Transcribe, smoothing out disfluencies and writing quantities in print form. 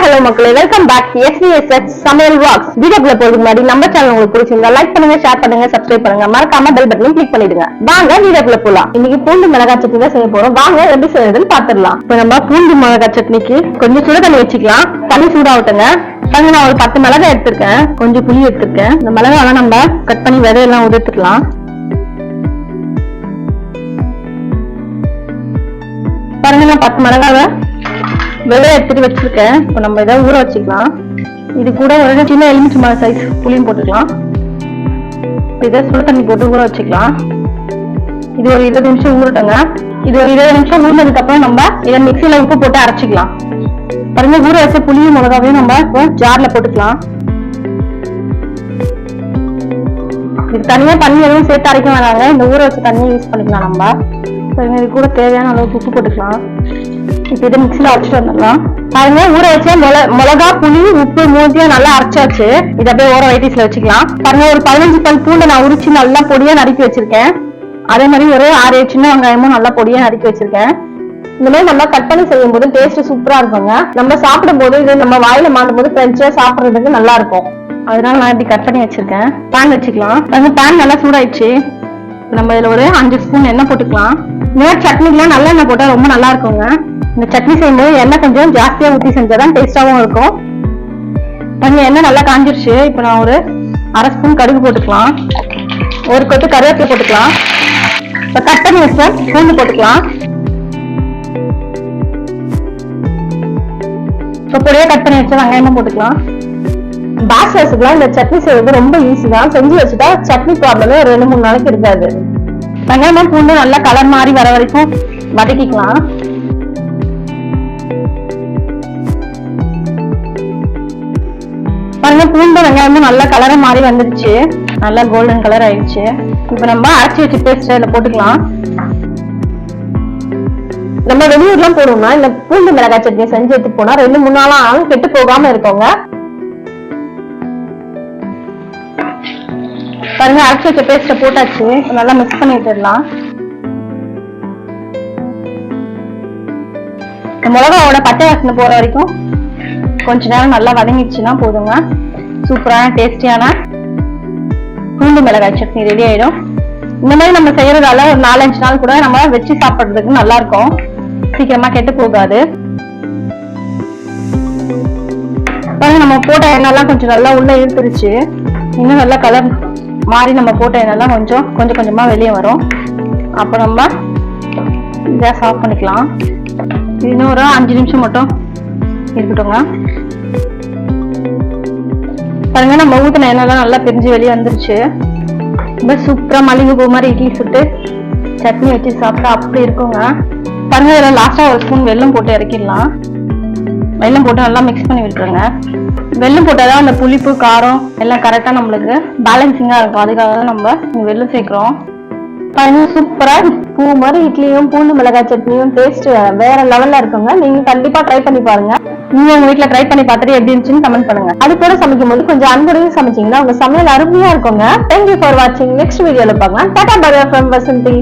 Hello மக்களே, welcome back to SVSH சமையல் walks. வீடியோக்குள்ள போறதுக்கு முன்னாடி நம்ம சேனல் உங்களுக்கு பிடிச்சிருந்தா லைக் பண்ணுங்க, ஷேர் பண்ணுங்க, சப்ஸ்கிரைப் பண்ணுங்க, மறக்காம பெல் பட்டனையும் கிளிக் பண்ணிடுங்க. வாங்க வீடியோக்குள்ள போலாம். இன்னைக்கு பூண்டு மிளகாய் சட்னி தான் செய்ய போறோம். வாங்க எப்படி செய்யறதுன்னு பாத்துடலாம். இப்போ நம்ம பூண்டு மிளகாய் சட்னிக்கு கொஞ்சம் சுட தண்ணி வச்சுக்கலாம். தண்ணி சூடாகட்டுங்க. நான் ஒரு 10 மிளகாய் எடுத்திருக்கேன், கொஞ்சம் புளி எடுத்திருக்கேன். இந்த மிளகாய் நம்ம கட் பண்ணி விதையெல்லாம் உதிர்த்துக்கலாம். பாருங்க, நான் 10 மிளகாவை வெள்ளை எடுத்துட்டு வச்சிருக்கேன். இப்போ நம்ம இதை ஊற வச்சுக்கலாம். இது கூட ஒரு சின்ன எலுமிச்சை சைஸ் புளியும் போட்டுக்கலாம். இதை சுடு தண்ணி போட்டு ஊற வச்சுக்கலாம். இது ஒரு 20 நிமிஷம் ஊறட்டுங்க. இது ஒரு 20 நிமிஷம் ஊறினதுக்கு அப்புறம் நம்ம இதை மிக்சியில உப்பு போட்டு அரைச்சிக்கலாம். பாருங்க, ஊற வச்ச புளியும் மிளகாவையும் நம்ம இப்போ ஜார்ல போட்டுக்கலாம். இது தனியா தண்ணி எதுவும் சேர்த்து அரைக்க வேணாங்க, இந்த ஊற வச்ச தண்ணியை யூஸ் பண்ணிக்கலாம். நம்ம இது கூட தேவையான அளவுக்கு உப்பு போட்டுக்கலாம். இப்ப இதை மிக்சில அரைச்சிட்டு வந்துடலாம். பாருங்க, ஊற வச்ச மிளகா புளி உப்பு மூஞ்சியும் நல்லா அரைச்சாச்சு. இதை அப்படியே ஓர வைட்டிஸ்ல வச்சுக்கலாம். பாருங்க, ஒரு 15 பல் பூண்டை நான் உரிச்சு நல்லா பொடியா நறுக்கி வச்சிருக்கேன். அதே மாதிரி ஒரு 6 சின்ன வெங்காயமும் நல்லா பொடியா நறுக்கி வச்சிருக்கேன். இந்த மாதிரி நம்ம கட் பண்ணி செய்யும் போது டேஸ்ட் சூப்பரா இருக்குங்க. நம்ம சாப்பிடும் போது இது நம்ம வாயில மாட்டும் போது கிரன்ச்சியா சாப்பிடுறதுக்கு நல்லா இருக்கும். அதனால நான் இப்படி கட் பண்ணி வச்சிருக்கேன். பேன் வச்சுக்கலாம். பேன் நல்லா சூடாயிடுச்சு. நம்ம இதுல ஒரு 5 ஸ்பூன் எண்ணெய் போட்டுக்கலாம். இன்னொரு சட்னிக்கெல்லாம் நல்ல எண்ணெய் போட்டா ரொம்ப நல்லா இருக்குங்க. இந்த சட்னி செய்யும்போது எண்ணெய் கொஞ்சம் ஜாஸ்தியா ஊற்றி செஞ்சாதான் டேஸ்டாவும் இருக்கும். எண்ணெய் நல்லா காஞ்சிருச்சு. இப்போ நான் ஒரு 1/2 ஸ்பூன் கடுகு போட்டுக்கலாம். ஒரு கொத்து கருவேப்பிலை போட்டுக்கலாம். இப்போ கட் பண்ணி வச்ச பூண்டு போட்டுக்கலாம். இப்போ பொடியா கட் பண்ணி வச்ச வெங்காயமும் போட்டுக்கலாம். பேச்சுலர்ஸ்க்குலாம் இந்த சட்னி செய்வது ரொம்ப ஈஸி தான். செஞ்சு வச்சுட்டா சட்னி ப்ராப்ளமே ஒரு 2-3 நாளைக்கு இருக்காது. வெங்காயமும் பூண்டு நல்லா கலர் மாறி வர வரைக்கும் வதக்கிக்கலாம். பாருங்க, பூண்டு வெங்காயமும் நல்லா கலரை மாறி வந்துருச்சு. நல்லா கோல்டன் கலர் ஆயிடுச்சு. இப்ப நம்ம அரைச்சி வச்சு பேஸ்ட் இதுல போட்டுக்கலாம். நம்ம வெளியூர்லாம் போடுவோம்னா இந்த பூண்டு மிளகாய் சட்னி செஞ்சு எடுத்து போனா 2-3 நாளா ஆனாலும் கெட்டு போகாம இருக்கோங்க. பாருங்க, அரைச்சி வச்ச பேஸ்ட போட்டாச்சு. நல்லா மிக்ஸ் பண்ணி விட்டுடலாம். மிளகாவோட பச்சை வாசனை போற வரைக்கும் கொஞ்ச நேரம் நல்லா வதங்கிடுச்சுன்னா போதுங்க. சூப்பரான டேஸ்டியான பூண்டு மிளகாய் சட்னி ரெடி ஆயிடும். இந்த மாதிரி நம்ம செய்யறதால ஒரு 4-5 நாள் கூட நம்ம வச்சு சாப்பிடுறதுக்கு நல்லா இருக்கும். சீக்கிரமா கெட்டு போகாது. நம்ம போட்ட எண்ணெய்லாம் கொஞ்சம் நல்லா உள்ள இழுத்துருச்சு. இன்னும் நல்லா கலர் மாறி நம்ம போட்ட எண்ணெய்லாம் கொஞ்சம் கொஞ்சமா வெளியே வரும். அப்ப நம்ம கேஸ் ஆஃப் பண்ணிக்கலாம். இன்னும் ஒரு 5 நிமிஷம் மட்டும் இருக்கட்டுங்க. பாருங்க, நம்ம ஊத்தின எண்ணெய்லாம் நல்லா பிரிஞ்சு வெளியே வந்துருச்சு. ரொம்ப சூப்பரா மல்லிகை பூ மாதிரி இட்லி சுட்டு சட்னி வச்சு சாப்பிட்டா அப்படி இருக்குங்க. பாருங்க, இதில் லாஸ்டா ஒரு ஸ்பூன் வெல்லம் போட்டு இறக்கிடலாம். வெல்லம் போட்டு நல்லா மிக்ஸ் பண்ணி விட்டுருங்க. வெல்லம் போட்டாதான் அந்த புளிப்பு காரம் எல்லாம் கரெக்டா நம்மளுக்கு பேலன்சிங்கா இருக்கும். அதுக்காக தான் நம்ம வெல்லம் சேர்க்கிறோம். பாருங்க, சூப்பரா பூ மாதிரி இட்லியும் பூண்டு மிளகாய் சட்னியும் டேஸ்ட் வேற லெவல்ல இருக்குங்க. நீங்க கண்டிப்பா ட்ரை பண்ணி பாருங்க. நீங்க உங்க வீட்டுல ட்ரை பண்ணி பார்த்துட்டு எப்படி இருந்துச்சுன்னு கமெண்ட் பண்ணுங்க. அது கூட சமைக்கும் போது கொஞ்சம் அன்புடையும் சமைச்சீங்கன்னா உங்க சமையல் அருமையா இருக்குங்க. தேங்க்யூ ஃபார் வாட்சிங். நெக்ஸ்ட் வீடியோல பார்க்கலாம். Tata bye bye from Vasanthi.